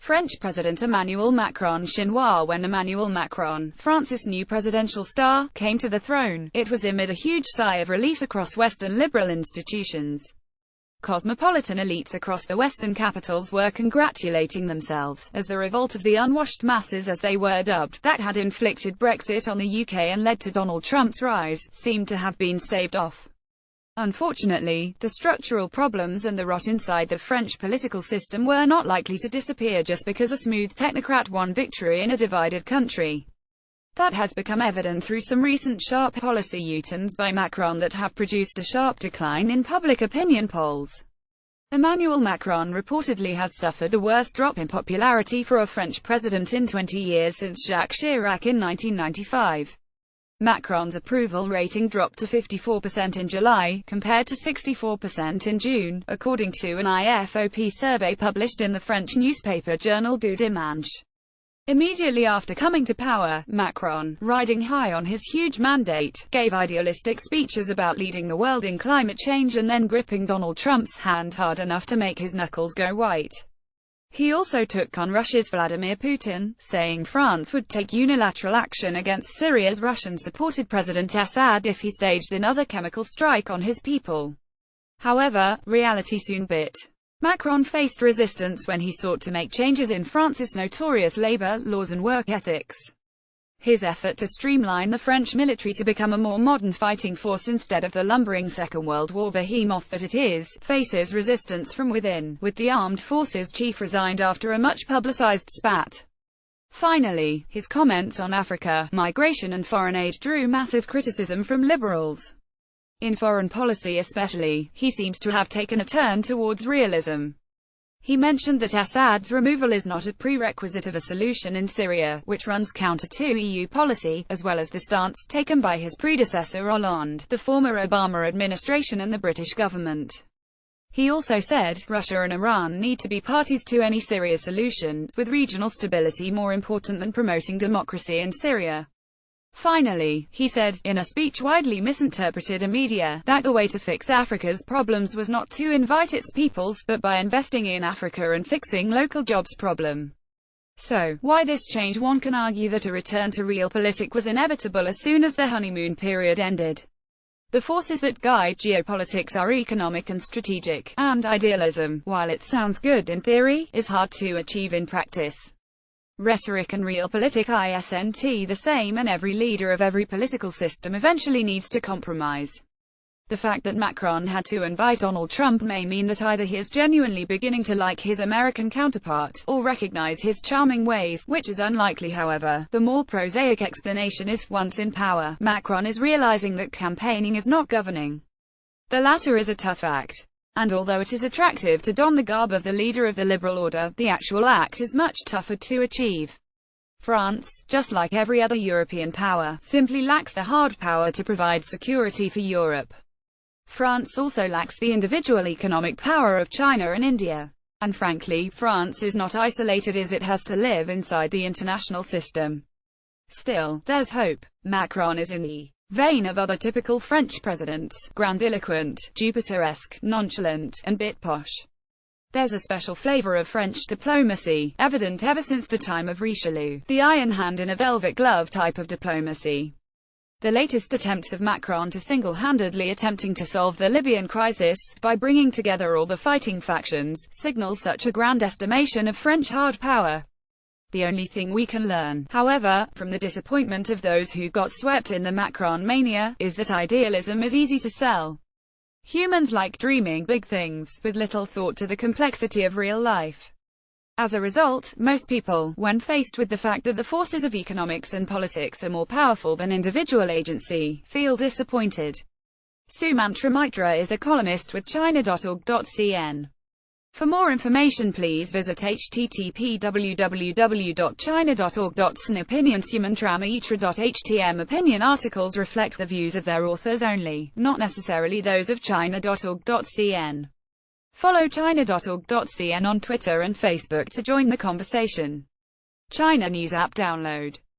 French President Emmanuel Macron Chinois. When Emmanuel Macron, France's new presidential star, came to the throne, it was amid a huge sigh of relief across Western liberal institutions. Cosmopolitan elites across the Western capitals were congratulating themselves, as the revolt of the unwashed masses, as they were dubbed, that had inflicted Brexit on the UK and led to Donald Trump's rise, seemed to have been staved off. Unfortunately, the structural problems and the rot inside the French political system were not likely to disappear just because a smooth technocrat won victory in a divided country. That has become evident through some recent sharp policy U-turns by Macron that have produced a sharp decline in public opinion polls. Emmanuel Macron reportedly has suffered the worst drop in popularity for a French president in 20 years since Jacques Chirac in 1995. Macron's approval rating dropped to 54% in July, compared to 64% in June, according to an IFOP survey published in the French newspaper Journal du Dimanche. Immediately after coming to power, Macron, riding high on his huge mandate, gave idealistic speeches about leading the world in climate change and then gripping Donald Trump's hand hard enough to make his knuckles go white. He also took on Russia's Vladimir Putin, saying France would take unilateral action against Syria's Russian-supported President Assad if he staged another chemical strike on his people. However, reality soon bit. Macron faced resistance when he sought to make changes in France's notorious labor laws and work ethics. His effort to streamline the French military to become a more modern fighting force instead of the lumbering Second World War behemoth that it is, faces resistance from within, with the armed forces chief resigned after a much-publicized spat. Finally, his comments on Africa, migration and foreign aid drew massive criticism from liberals. In foreign policy especially, he seems to have taken a turn towards realism. He mentioned that Assad's removal is not a prerequisite of a solution in Syria, which runs counter to EU policy, as well as the stance taken by his predecessor Hollande, the former Obama administration and the British government. He also said, Russia and Iran need to be parties to any Syria solution, with regional stability more important than promoting democracy in Syria. Finally, he said, in a speech widely misinterpreted in media, that the way to fix Africa's problems was not to invite its peoples, but by investing in Africa and fixing local jobs problem. So, why this change? One can argue that a return to realpolitik was inevitable as soon as the honeymoon period ended. The forces that guide geopolitics are economic and strategic, and idealism, while it sounds good in theory, is hard to achieve in practice. Rhetoric and realpolitik isn't the same, and every leader of every political system eventually needs to compromise. The fact that Macron had to invite Donald Trump may mean that either he is genuinely beginning to like his American counterpart, or recognize his charming ways, which is unlikely. However, the more prosaic explanation is, once in power, Macron is realizing that campaigning is not governing. The latter is a tough act. And although it is attractive to don the garb of the leader of the liberal order, the actual act is much tougher to achieve. France, just like every other European power, simply lacks the hard power to provide security for Europe. France also lacks the individual economic power of China and India. And frankly, France is not isolated as it has to live inside the international system. Still, there's hope. Macron is in the vein of other typical French presidents, grandiloquent, Jupiter-esque, nonchalant, and bit posh. There's a special flavor of French diplomacy, evident ever since the time of Richelieu, the iron hand in a velvet glove type of diplomacy. The latest attempts of Macron to single-handedly attempting to solve the Libyan crisis, by bringing together all the fighting factions, signals such a grand estimation of French hard power. The only thing we can learn, however, from the disappointment of those who got swept in the Macron mania, is that idealism is easy to sell. Humans like dreaming big things, with little thought to the complexity of real life. As a result, most people, when faced with the fact that the forces of economics and politics are more powerful than individual agency, feel disappointed. Sumantra Mitra is a columnist with China.org.cn. For more information, please visit http://www.china.org.cn. Opinion Sumantra Mitra.htm. Opinion articles reflect the views of their authors only, not necessarily those of China.org.cn. Follow China.org.cn on Twitter and Facebook to join the conversation. China News App download.